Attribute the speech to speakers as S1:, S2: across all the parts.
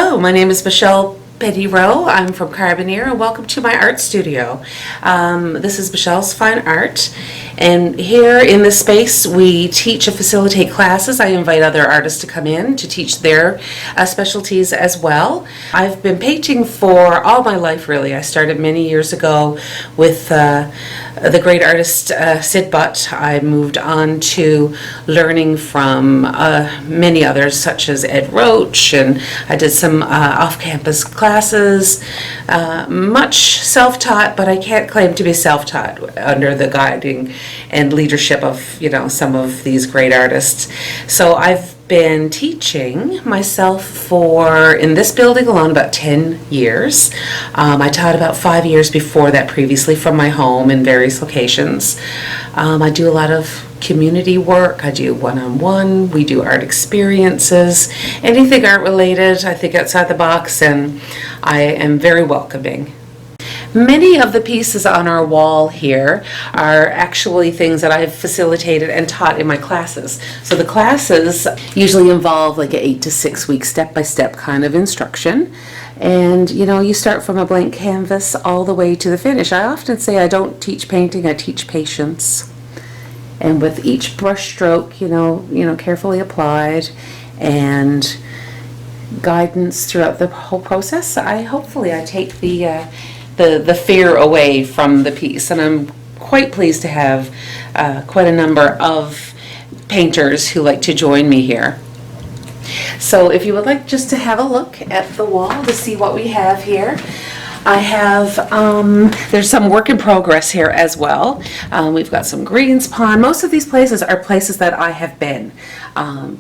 S1: Hello, my name is Michelle Penney-Rowe. I'm from Carbonear, and welcome to my art studio. This is Michelle's Fine Art, and here in this space we teach and facilitate classes. I invite other artists to come in to teach their specialties as well. I've been painting for all my life, really. I started many years ago with the great artist Sid Butt. I moved on to learning from many others, such as Ed Roach, and I did some off-campus classes, much self-taught, but I can't claim to be self-taught under the guiding and leadership of, some of these great artists. So I've been teaching myself in this building alone about 10 years. I taught about 5 years before that previously from my home in various locations. I do a lot of community work. I do one-on-one. We do art experiences, anything art related. I think outside the box, and I am very welcoming. Many of the pieces on our wall here are actually things that I've facilitated and taught in my classes. So the classes usually involve like an 8 to 6 week step-by-step kind of instruction. And you start from a blank canvas all the way to the finish. I often say I don't teach painting, I teach patience. And with each brush stroke, carefully applied and guidance throughout the whole process, hopefully I take the fear away from the piece. And I'm quite pleased to have quite a number of painters who like to join me here. So if you would like just to have a look at the wall to see what we have here, I have, there's some work in progress here as well. We've got some greens pond. Most of these places are places that I have been.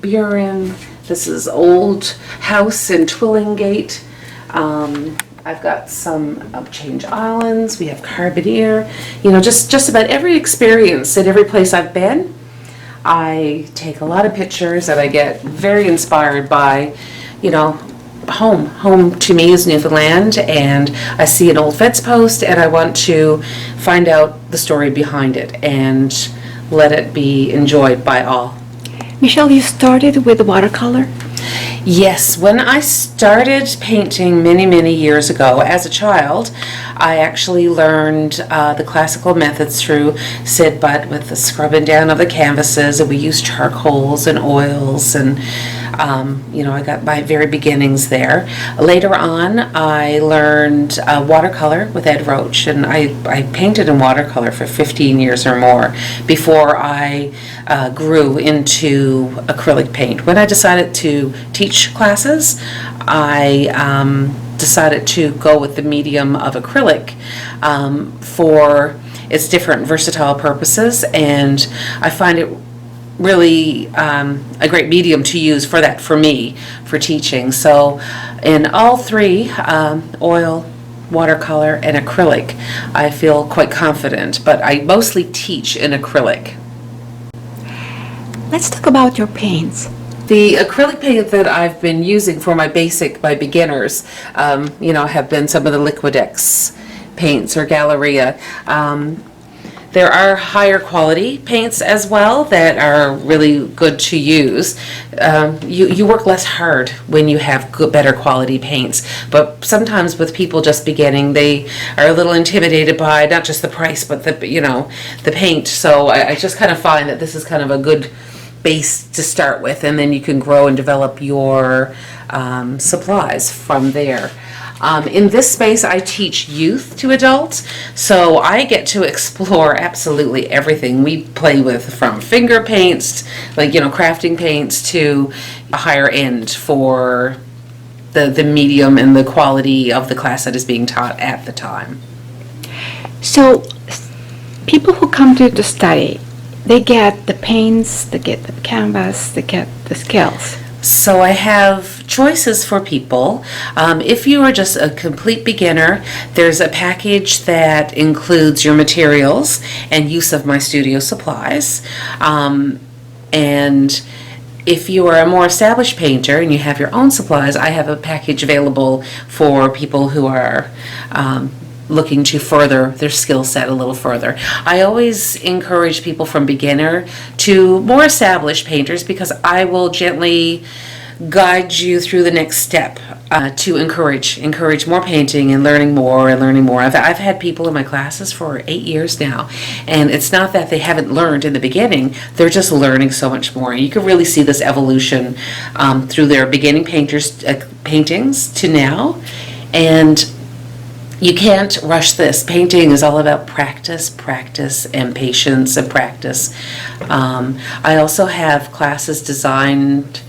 S1: Buren, this is Old House in Twillingate. I've got some Upchange Islands. We have Carbonear. Just about every experience at every place I've been. I take a lot of pictures and I get very inspired by, home. Home to me is Newfoundland, and I see an old fence post and I want to find out the story behind it and let it be enjoyed by all.
S2: Michelle, you started with watercolor?
S1: Yes, when I started painting many years ago as a child, I actually learned the classical methods through Sid Butt with the scrubbing down of the canvases, and we used charcoals and oils, and I got my very beginnings there. Later on, I learned watercolor with Ed Roach, and I painted in watercolor for 15 years or more before I grew into acrylic paint. When I decided to teach classes, I decided to go with the medium of acrylic for its different versatile purposes, and I find it really a great medium to use for me, for teaching. So in all three, oil, watercolor, and acrylic, I feel quite confident, but I mostly teach in acrylic.
S2: Let's talk about your paints.
S1: The acrylic paint that I've been using for my beginners, have been some of the Liquidex paints or Galleria. There are higher quality paints as well that are really good to use. You work less hard when you have better quality paints, but sometimes with people just beginning, they are a little intimidated by not just the price, but the paint. So I just kind of find that this is kind of a good base to start with, and then you can grow and develop your supplies from there. In this space, I teach youth to adults, so I get to explore absolutely everything. We play with from finger paints, like crafting paints, to a higher end for the medium and the quality of the class that is being taught at the time.
S2: So people who come to study, they get the paints, they get the canvas, they get the skills.
S1: So I have choices for people. If you are just a complete beginner, there's a package that includes your materials and use of my studio supplies. And if you are a more established painter and you have your own supplies, I have a package available for people who are looking to further their skill set a little further. I always encourage people from beginner to more established painters, because I will gently guide you through the next step to encourage more painting and learning more and learning more. I've had people in my classes for 8 years now, and it's not that they haven't learned in the beginning, they're just learning so much more. You can really see this evolution through their beginning paintings to now, and you can't rush this. Painting is all about practice, and patience and practice. I also have classes designed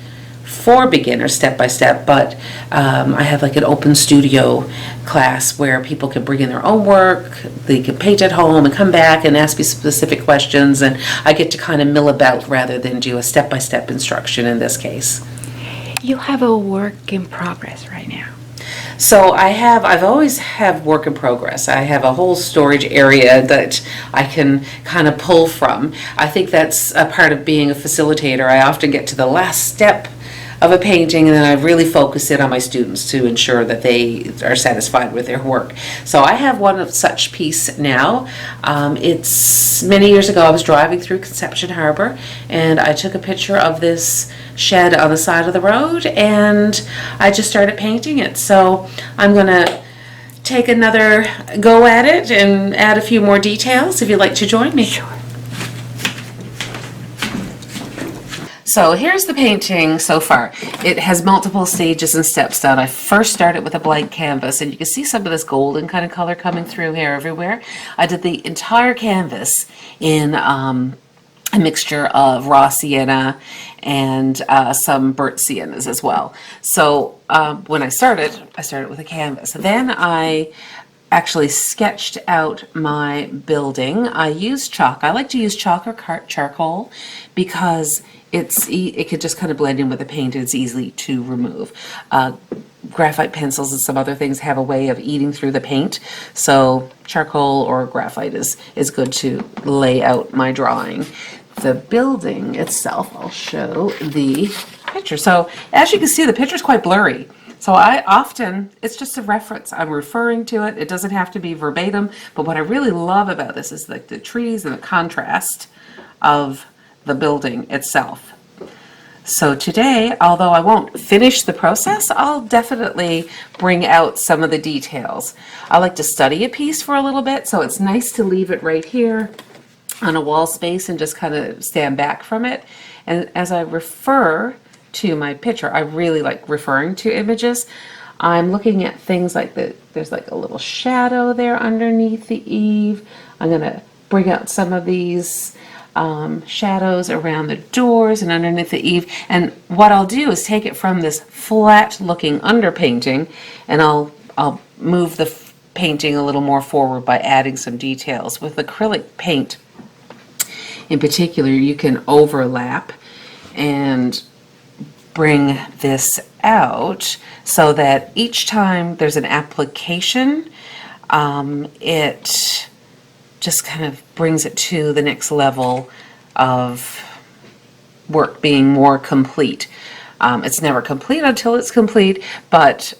S1: for beginners, step by step, but I have like an open studio class where people can bring in their own work, they can paint at home and come back and ask me specific questions, and I get to kind of mill about rather than do a step-by-step instruction in this case.
S2: You have a work in progress right now.
S1: So I've always have work in progress. I have a whole storage area that I can kind of pull from. I think that's a part of being a facilitator. I often get to the last step of a painting, and then I really focus in on my students to ensure that they are satisfied with their work. So I have one of such piece now. It's many years ago I was driving through Conception Harbor, and I took a picture of this shed on the side of the road, and I just started painting it. So I'm gonna take another go at it and add a few more details if you'd like to join me.
S2: Sure.
S1: So here's the painting so far. It has multiple stages and steps down. I first started with a blank canvas, and you can see some of this golden kind of color coming through here everywhere. I did the entire canvas in a mixture of raw sienna and some burnt siennas as well. So when I started with a canvas. Then I actually sketched out my building. I used chalk. I like to use chalk or charcoal because it could just kind of blend in with the paint, and it's easy to remove. Graphite pencils and some other things have a way of eating through the paint, so charcoal or graphite is good to lay out my drawing. The building itself, I'll show the picture. So as you can see, the picture's quite blurry. So it's just a reference. I'm referring to it. It doesn't have to be verbatim, but what I really love about this is like the trees and the contrast of the building itself. So today, although I won't finish the process, I'll definitely bring out some of the details. I like to study a piece for a little bit, so it's nice to leave it right here on a wall space and just kind of stand back from it. And as I refer to my picture, I really like referring to images. I'm looking at things like there's like a little shadow there underneath the eave. I'm going to bring out some of these shadows around the doors and underneath the eave. And what I'll do is take it from this flat looking underpainting, and I'll move the painting a little more forward by adding some details. With acrylic paint in particular, you can overlap and bring this out so that each time there's an application, it just kind of brings it to the next level of work being more complete. It's never complete until it's complete, but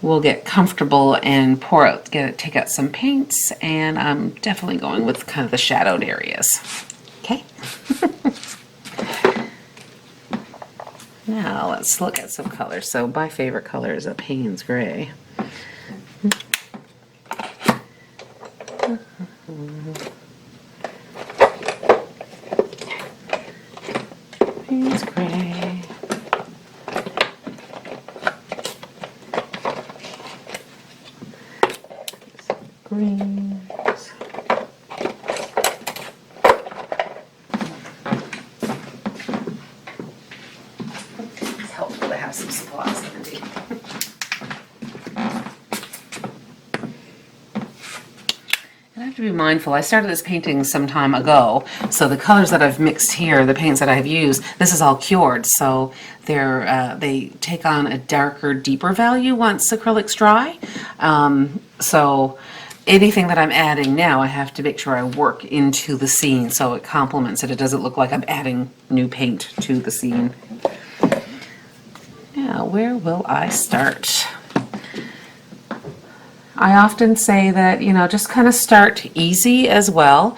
S1: we'll get comfortable and take out some paints, and I'm definitely going with kind of the shadowed areas. Okay. Now let's look at some colors. So my favorite color is a Payne's Gray. Payne's Gray. Greens. It's helpful to have some supplies handy. And I have to be mindful. I started this painting some time ago, so the colors that I've mixed here, the paints that I've used, this is all cured, so they take on a darker, deeper value once acrylic's dry. So anything that I'm adding now, I have to make sure I work into the scene so it complements it. It doesn't look like I'm adding new paint to the scene. Now, where will I start? I often say that, just kind of start easy as well.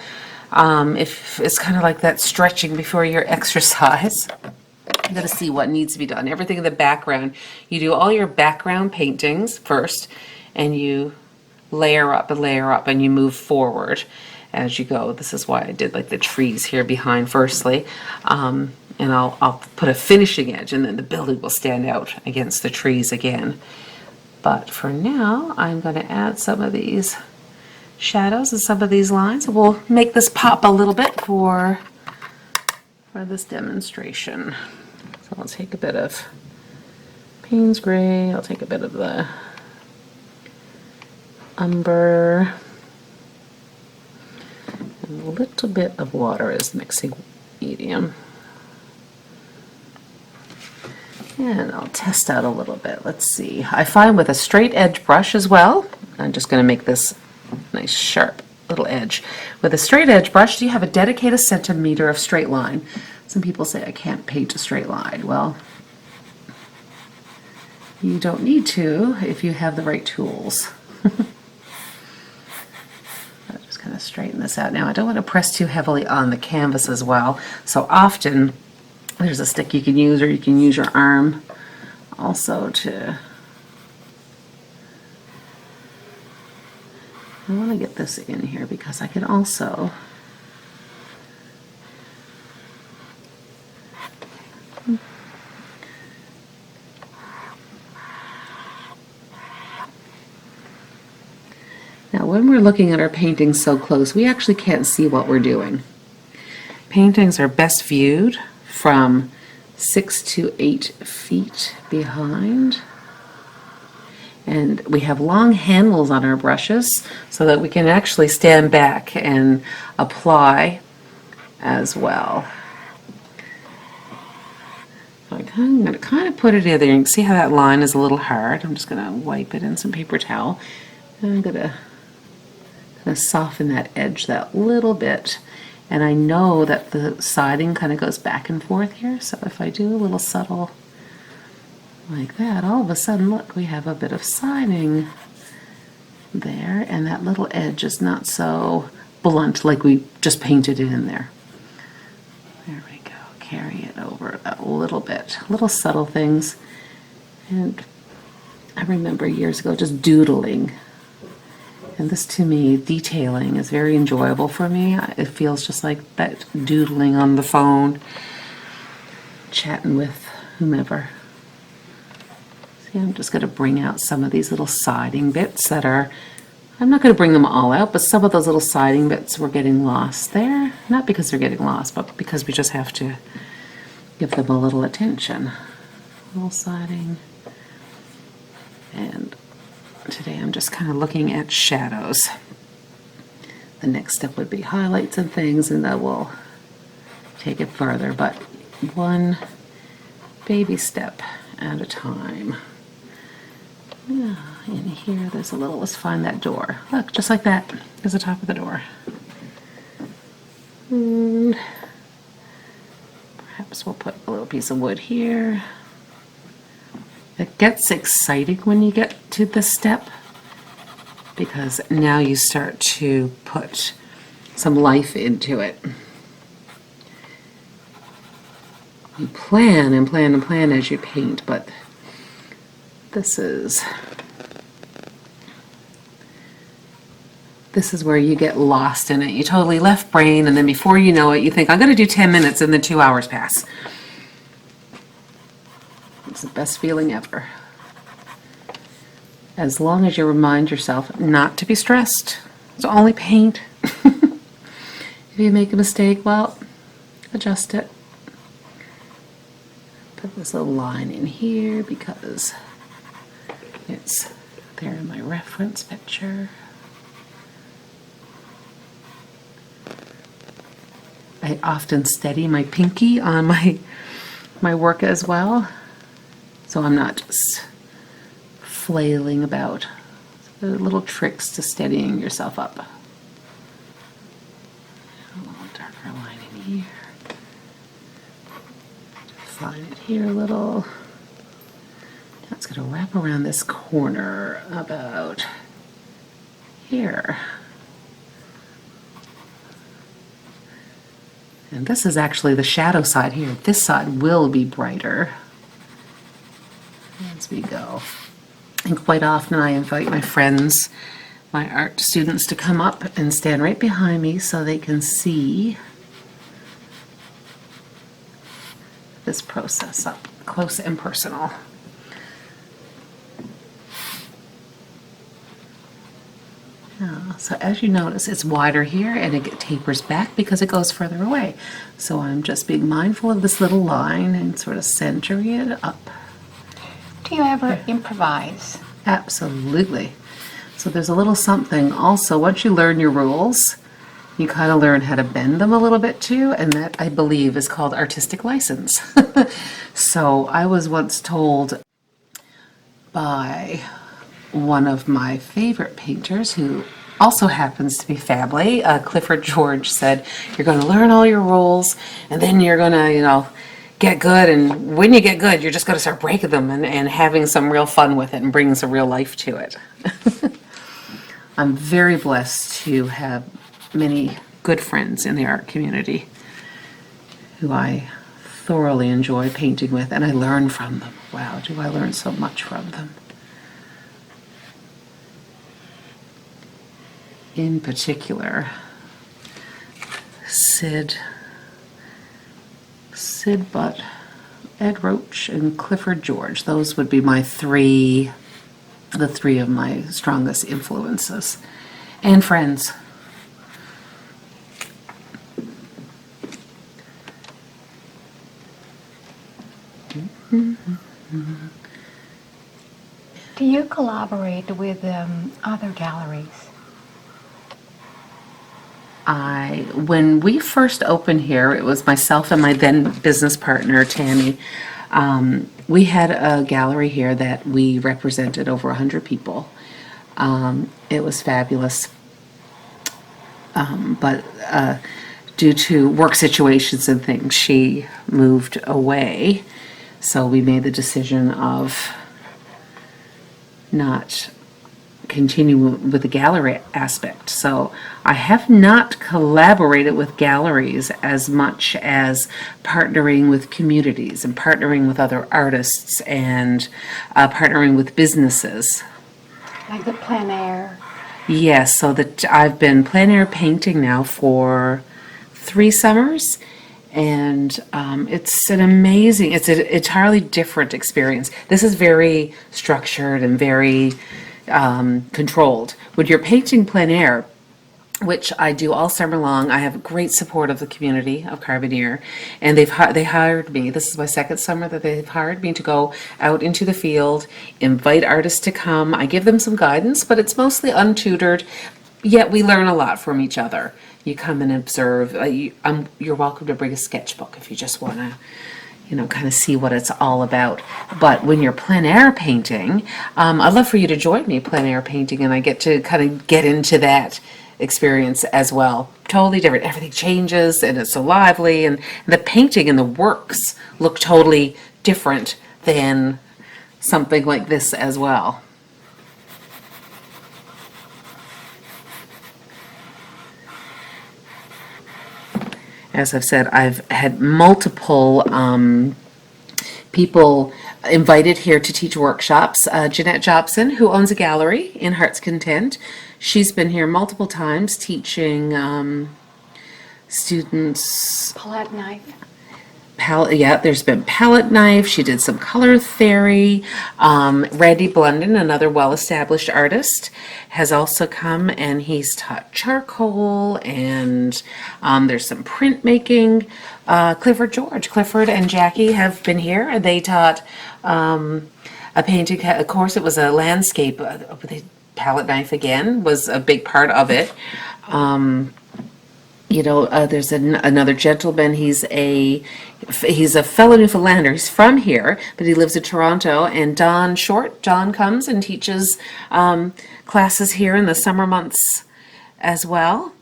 S1: If it's kind of like that stretching before your exercise. I'm going to see what needs to be done. Everything in the background, you do all your background paintings first, and you layer up and you move forward as you go. This is why I did like the trees here behind firstly. And I'll put a finishing edge, and then the building will stand out against the trees again. But for now, I'm going to add some of these shadows and some of these lines. We'll make this pop a little bit for this demonstration. So I'll take a bit of Payne's Gray, I'll take a bit of the umber, and a little bit of water as mixing medium. And I'll test out a little bit. Let's see. I find with a straight edge brush as well, I'm just going to make this nice sharp little edge. With a straight edge brush, do you have a dedicated centimeter of straight line? Some people say I can't paint a straight line. Well, you don't need to if you have the right tools. I'll just kind of straighten this out. Now I don't want to press too heavily on the canvas as well. So often there's a stick you can use, or you can use your arm also to... I want to get this in here because I can also now when we're looking at our paintings so close, we actually can't see what we're doing. Paintings are best viewed from 6 to 8 feet behind. And we have long handles on our brushes so that we can actually stand back and apply as well. So I'm going to kind of put it in there. You can see how that line is a little hard. I'm just going to wipe it in some paper towel. And I'm going to kind of soften that edge that little bit. And I know that the siding kind of goes back and forth here. So if I do a little subtle like that, all of a sudden, look, we have a bit of siding there, and that little edge is not so blunt like we just painted it in there. There we go. Carry it over a little bit. Little subtle things. And I remember years ago just doodling. And this, to me, detailing is very enjoyable for me. It feels just like that doodling on the phone, chatting with whomever. I'm just going to bring out some of these little siding bits that are, I'm not going to bring them all out, but some of those little siding bits were getting lost there. Not because they're getting lost, but because we just have to give them a little attention. A little siding. And today I'm just kind of looking at shadows. The next step would be highlights and things, and that will take it further, but one baby step at a time. Yeah, in here there's a little, let's find that door. Look, just like that, there's the top of the door. And perhaps we'll put a little piece of wood here. It gets exciting when you get to this step because now you start to put some life into it. You plan and plan and plan as you paint, but this is where you get lost in it. You totally left brain, and then before you know it, you think, I'm going to do 10 minutes, and then 2 hours pass. It's the best feeling ever. As long as you remind yourself not to be stressed. It's only paint. If you make a mistake, well, adjust it. Put this little line in here because it's there in my reference picture. I often steady my pinky on my work as well, so I'm not just flailing about. So little tricks to steadying yourself up. A little darker line in here. Define it here a little. Now it's going to wrap around this corner about here. And this is actually the shadow side here. This side will be brighter as we go. And quite often I invite my friends, my art students, to come up and stand right behind me so they can see this process up close and personal. So as you notice, it's wider here and it tapers back because it goes further away. So I'm just being mindful of this little line and sort of centering it up.
S2: Do you ever improvise?
S1: Absolutely. So there's a little something also, once you learn your rules, you kind of learn how to bend them a little bit too, and that, I believe, is called artistic license. So I was once told by one of my favorite painters, who also happens to be family, Clifford George, said, you're going to learn all your rules, and then you're going to, get good, and when you get good, you're just going to start breaking them and having some real fun with it and bringing some real life to it. I'm very blessed to have many good friends in the art community who I thoroughly enjoy painting with, and I learn from them. Wow, do I learn so much from them. In particular, Sid Butt, Ed Roach, and Clifford George. Those would be the three of my strongest influences. And friends.
S2: Do you collaborate with other galleries?
S1: When we first opened here, it was myself and my then business partner, Tammy. We had a gallery here that we represented over 100 people. It was fabulous. But due to work situations and things, she moved away. So we made the decision of not continue with the gallery aspect. So I have not collaborated with galleries as much as partnering with communities and partnering with other artists and partnering with businesses.
S2: Like the plein air?
S1: Yes, so I've been plein air painting now for 3 summers, and it's an entirely different experience. This is very structured and very controlled. When you're painting plein air, which I do all summer long, I have great support of the community of Carbonear, and they hired me. This is my 2nd summer that they've hired me to go out into the field, invite artists to come. I give them some guidance, but it's mostly untutored, yet we learn a lot from each other. You come and observe. You're welcome to bring a sketchbook if you just want to kind of see what it's all about. But when you're plein air painting, I'd love for you to join me plein air painting, and I get to kind of get into that experience as well. Totally different. Everything changes and it's so lively, and the painting and the works look totally different than something like this as well. As I've said, I've had multiple people invited here to teach workshops. Jeanette Jobson, who owns a gallery in Heart's Content, she's been here multiple times teaching students.
S2: Palette knife.
S1: There's been palette knife. She did some color theory. Randy Blunden, another well-established artist, has also come, and he's taught charcoal, and there's some printmaking. Clifford and Jackie have been here, and they taught a painting. Of course, it was a landscape. The palette knife again was a big part of it. There's another gentleman. He's a fellow Newfoundlander. He's from here, but he lives in Toronto. And John comes and teaches classes here in the summer months as well.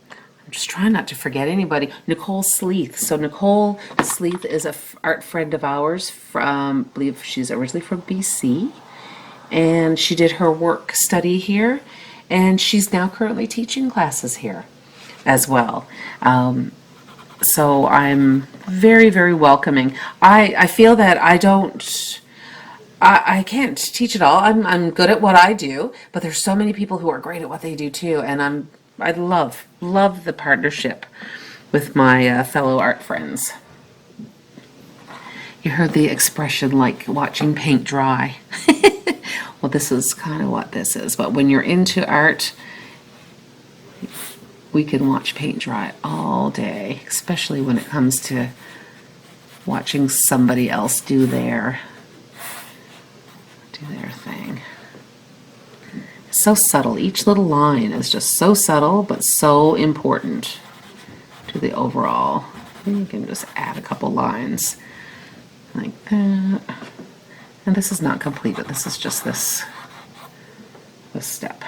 S1: I'm just trying not to forget anybody. Nicole Sleeth. So Nicole Sleeth is an art friend of ours from, I believe she's originally from BC. And she did her work study here. And she's now currently teaching classes here as well. So I'm very, very welcoming. I feel that I can't teach it all. I'm good at what I do, but there's so many people who are great at what they do too, and I love the partnership with my fellow art friends. You heard the expression like watching paint dry. Well, this is kind of what this is. But when you're into art, we can watch paint dry all day, especially when it comes to watching somebody else do their thing. It's so subtle. Each little line is just so subtle, but so important to the overall. And you can just add a couple lines like that. And this is not completed. This is just this step.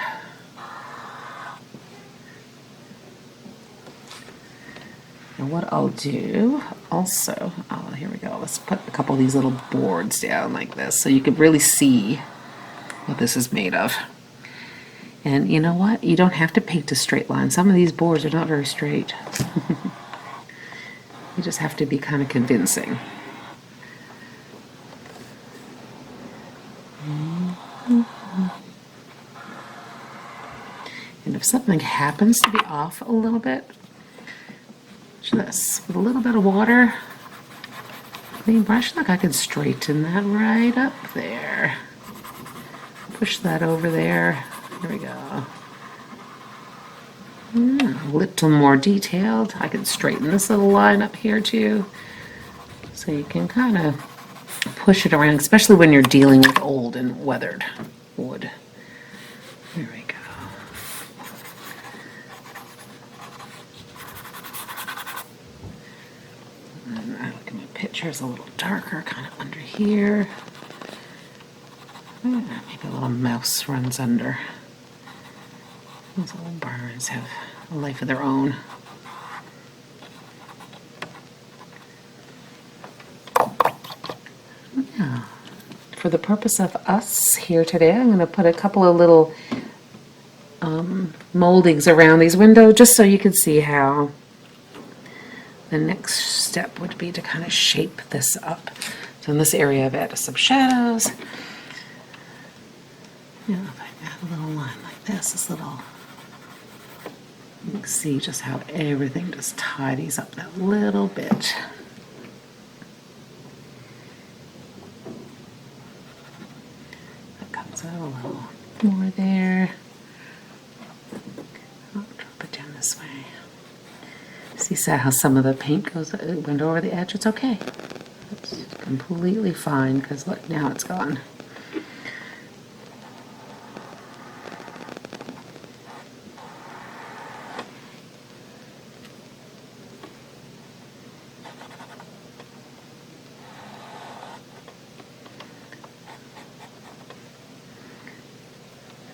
S1: And what I'll do also, oh, here we go. Let's put a couple of these little boards down like this so you can really see what this is made of. And you know what? You don't have to paint a straight line. Some of these boards are not very straight. You just have to be kind of convincing. And if something happens to be off a little bit, just with a little bit of water, clean brush, look, I can straighten that right up there. Push that over there. There we go. A little more detailed. I can straighten this little line up here too. So you can kind of push it around, especially when you're dealing with old and weathered wood. There we go. And I look at my picture, it's a little darker, kind of under here. Maybe a little mouse runs under. Those little birds have a life of their own. Yeah. For the purpose of us here today, I'm going to put a couple of little moldings around these windows just so you can see how the next step would be to kind of shape this up. So in this area I've added some shadows. You know, if I add a little line like this little, you can see just how everything just tidies up that little bit. That comes out a little more there. I'll drop it down this way. See how some of the paint went over the edge? It's okay. It's completely fine because look, now it's gone.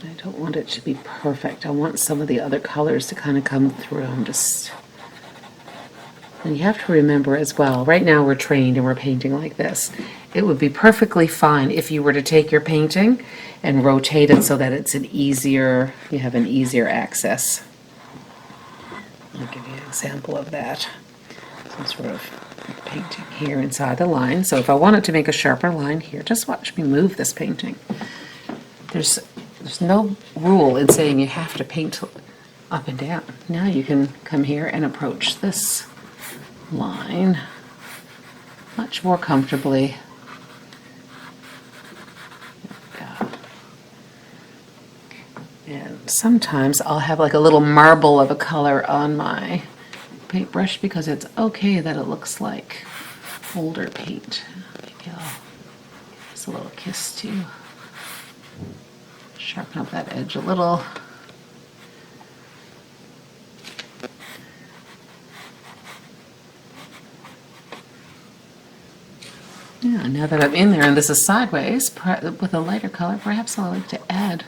S1: I don't want it to be perfect. I want some of the other colors to kind of come through. And you have to remember as well, right now we're trained and we're painting like this. It would be perfectly fine if you were to take your painting and rotate it so that it's you have an easier access. I'll give you an example of that. Some sort of painting here inside the line. So if I wanted to make a sharper line here, just watch me move this painting. There's no rule in saying you have to paint up and down. Now you can come here and approach this line much more comfortably. And sometimes I'll have like a little marble of a color on my paintbrush because it's okay that it looks like older paint. Maybe I'll give this a little kiss too. Sharpen up that edge a little. Yeah, now that I'm in there and this is sideways, with a lighter color, perhaps I like to add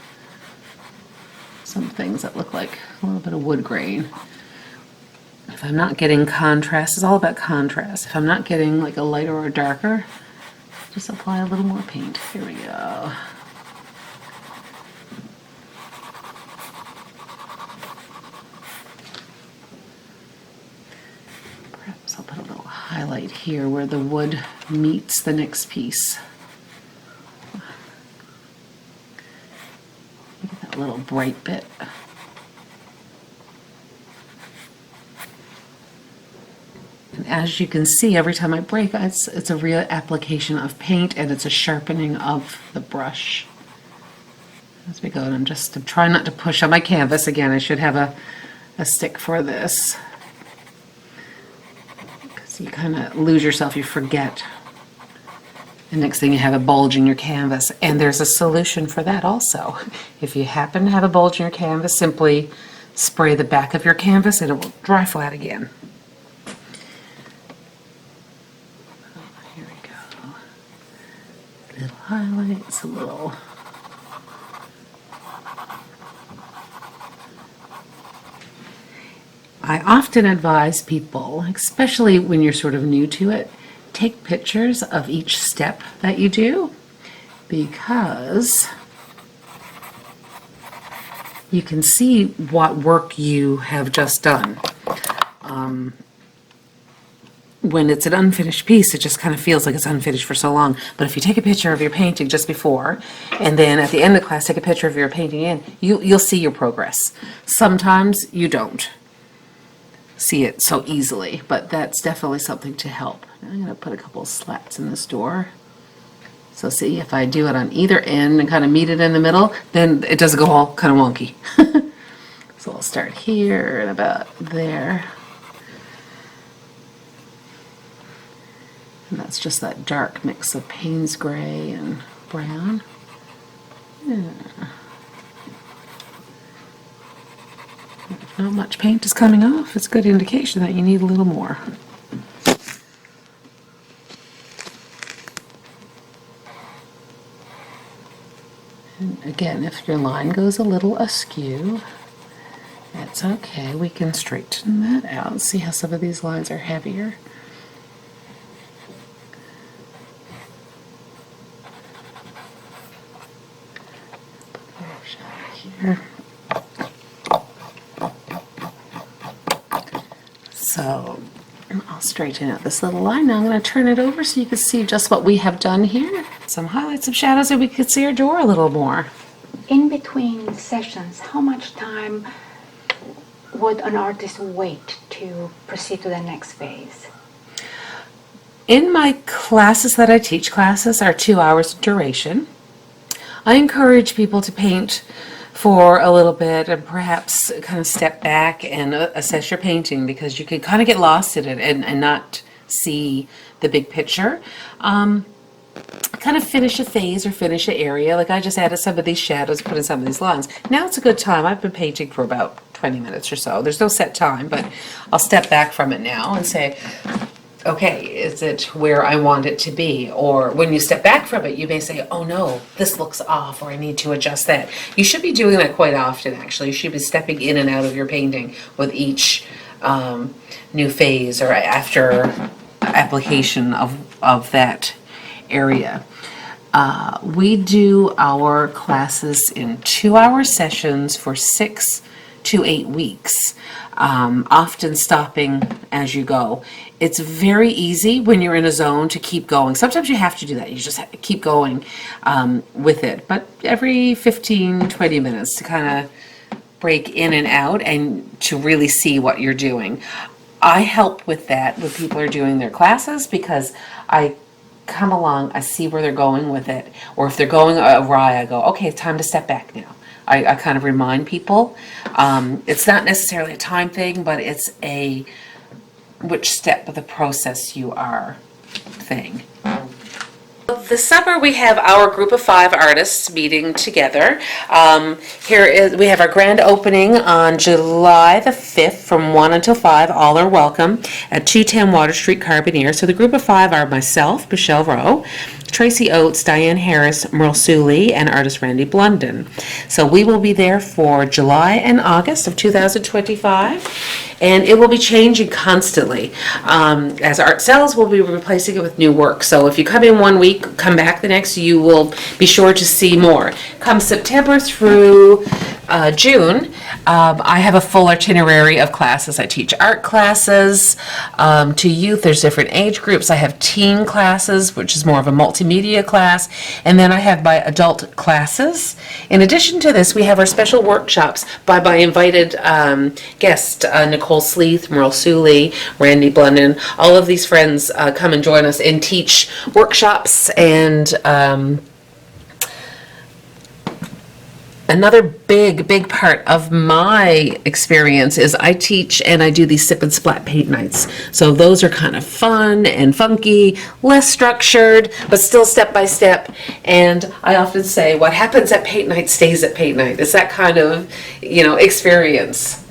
S1: some things that look like a little bit of wood grain. If I'm not getting contrast, it's all about contrast. If I'm not getting like a lighter or a darker, just apply a little more paint. Here we go. Perhaps highlight here where the wood meets the next piece. Look at that little bright bit. And as you can see, every time I break, it's a real application of paint, and it's a sharpening of the brush. As we go, and I'm trying not to push on my canvas. Again, I should have a stick for this. Because you kind of lose yourself, you forget. The next thing you have a bulge in your canvas, and there's a solution for that also. If you happen to have a bulge in your canvas, simply spray the back of your canvas and it will dry flat again. Here we go. Little highlights, a little. I often advise people, especially when you're sort of new to it, take pictures of each step that you do, because you can see what work you have just done. When it's an unfinished piece, it just kind of feels like it's unfinished for so long. But if you take a picture of your painting just before, and then at the end of class take a picture of your painting in, you'll see your progress. Sometimes you don't see it so easily, but that's definitely something to help. Now I'm going to put a couple of slats in this door. So see, if I do it on either end and kind of meet it in the middle, then it doesn't go all kind of wonky. So I'll start here and about there. And that's just that dark mix of Payne's gray and brown. Yeah. If not much paint is coming off, it's a good indication that you need a little more. And again, if your line goes a little askew, that's okay. We can straighten that out. See how some of these lines are heavier? Here. So I'll straighten out this little line. Now I'm going to turn it over so you can see just what we have done here. Some highlights, some shadows, so we can see our door a little more.
S2: In between sessions, how much time would an artist wait to proceed to the next phase?
S1: In my classes that I teach, classes are 2 hours duration. I encourage people to paint for a little bit and perhaps kind of step back and assess your painting, because you can kind of get lost in it and not see the big picture. Kind of finish a phase or finish an area. Like I just added some of these shadows, put in some of these lines. Now it's a good time. I've been painting for about 20 minutes or so. There's no set time, but I'll step back from it now and say, okay, is it where I want it to be? Or when you step back from it, you may say, oh no, this looks off, or I need to adjust that. You should be doing that quite often, actually. You should be stepping in and out of your painting with each new phase or after application of that area. We do our classes in 2-hour sessions for 6 to 8 weeks, often stopping as you go. It's very easy when you're in a zone to keep going. Sometimes you have to do that. You just have to keep going with it. But every 15, 20 minutes to kind of break in and out and to really see what you're doing. I help with that when people are doing their classes, because I come along, I see where they're going with it. Or if they're going awry, I go, okay, it's time to step back now. I kind of remind people. It's not necessarily a time thing, but it's a which step of the process you are thing. This summer we have our group of 5 artists meeting together. We have our grand opening on July the 5th from 1 until 5. All are welcome at 210 Water Street, Carbonear. So the group of 5 are myself, Michelle Rowe, Tracy Oates, Diane Harris, Merle Suley, and artist Randy Blunden. So we will be there for July and August of 2025, and it will be changing constantly. As art sells, we'll be replacing it with new work. So if you come in one week, come back the next, you will be sure to see more. Come September through June, I have a full itinerary of classes. I teach art classes to youth. There's different age groups. I have teen classes, which is more of a multimedia class, and then I have my adult classes. In addition to this, we have our special workshops by my invited guests, Nicole Sleeth, Merle Suley, Randy Blunden. All of these friends come and join us and teach workshops. And another big part of my experience is I teach and I do these sip and splat paint nights. So those are kind of fun and funky, less structured, but still step by step. And I often say, what happens at paint night stays at paint night. It's that kind of, experience.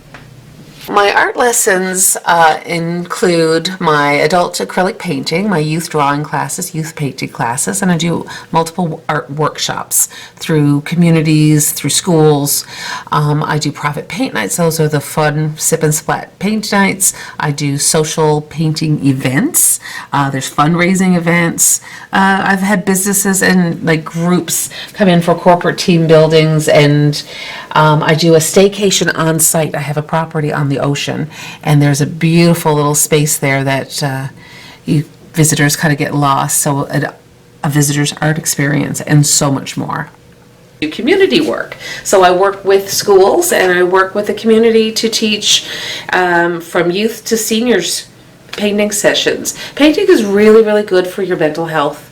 S1: My art lessons include my adult acrylic painting, my youth drawing classes, youth painting classes, and I do multiple art workshops through communities, through schools. I do private paint nights. Those are the fun sip and splat paint nights. I do social painting events. There's fundraising events. I've had businesses and groups come in for corporate team buildings, and I do a staycation on site. I have a property on the ocean, and there's a beautiful little space there that visitors kind of get lost. So a visitor's art experience and so much more. Do community work. So I work with schools and I work with the community to teach from youth to seniors painting sessions. Painting is really good for your mental health.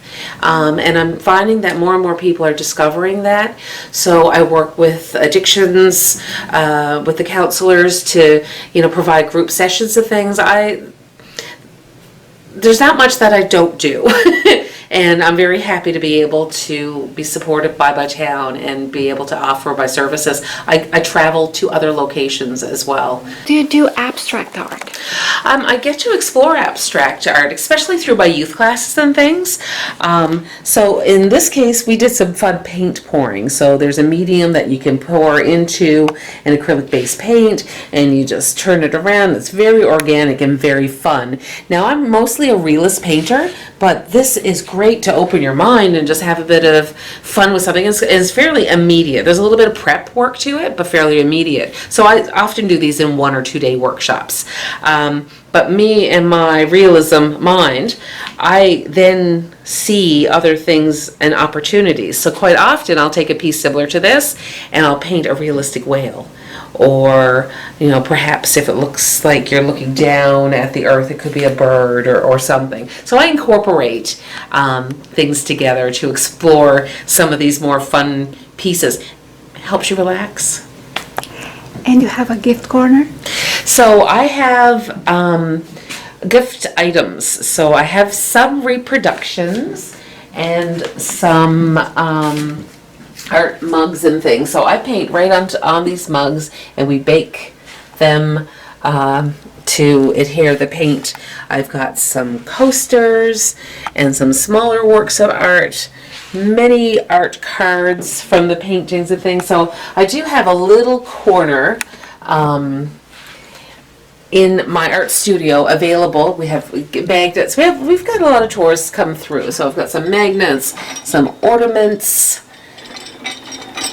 S1: And I'm finding that more and more people are discovering that. So I work with addictions, with the counselors to, provide group sessions of things. There's not much that I don't do. And I'm very happy to be able to be supported by my town and be able to offer my services. I travel to other locations as well.
S2: Do you do abstract art?
S1: I get to explore abstract art, especially through my youth classes and things. So in this case, we did some fun paint pouring. So there's a medium that you can pour into an acrylic-based paint, and you just turn it around. It's very organic and very fun. Now, I'm mostly a realist painter, but this is great to open your mind and just have a bit of fun with something. It's fairly immediate. There's a little bit of prep work to it, but fairly immediate. So I often do these in 1 or 2 day workshops. But me and my realism mind, I then see other things and opportunities. So quite often I'll take a piece similar to this and I'll paint a realistic whale. Or, perhaps if it looks like you're looking down at the earth, it could be a bird or something. So I incorporate things together to explore some of these more fun pieces. Helps you relax.
S2: And you have a gift corner?
S1: So I have gift items. So I have some reproductions and some art mugs and things. So I paint right on these mugs, and we bake them to adhere the paint. I've got some coasters and some smaller works of art, many art cards from the paintings and things. So I do have a little corner in my art studio available. We have magnets. We've got a lot of tourists come through. So I've got some magnets, some ornaments.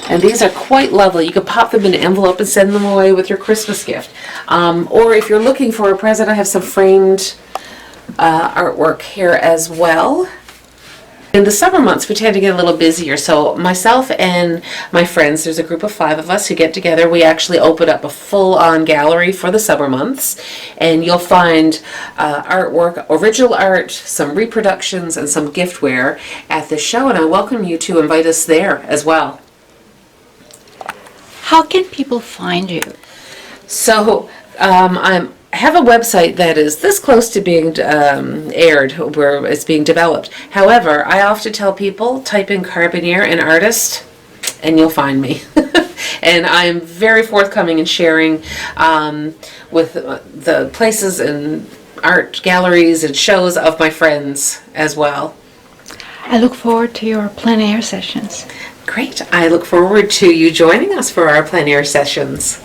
S1: And these are quite lovely. You could pop them in an envelope and send them away with your Christmas gift. Or if you're looking for a present, I have some framed artwork here as well. In the summer months, we tend to get a little busier. So myself and my friends, there's a group of 5 of us who get together. We actually open up a full-on gallery for the summer months. And you'll find artwork, original art, some reproductions, and some giftware at the show. And I welcome you to invite us there as well.
S2: How can people find you?
S1: So I have a website that is this close to being aired, where it's being developed. However, I often tell people, type in Carbonear and artist, and you'll find me. And I'm very forthcoming in sharing with the places and art galleries and shows of my friends as well.
S2: I look forward to your plein air sessions.
S1: Great. I look forward to you joining us for our plein air sessions.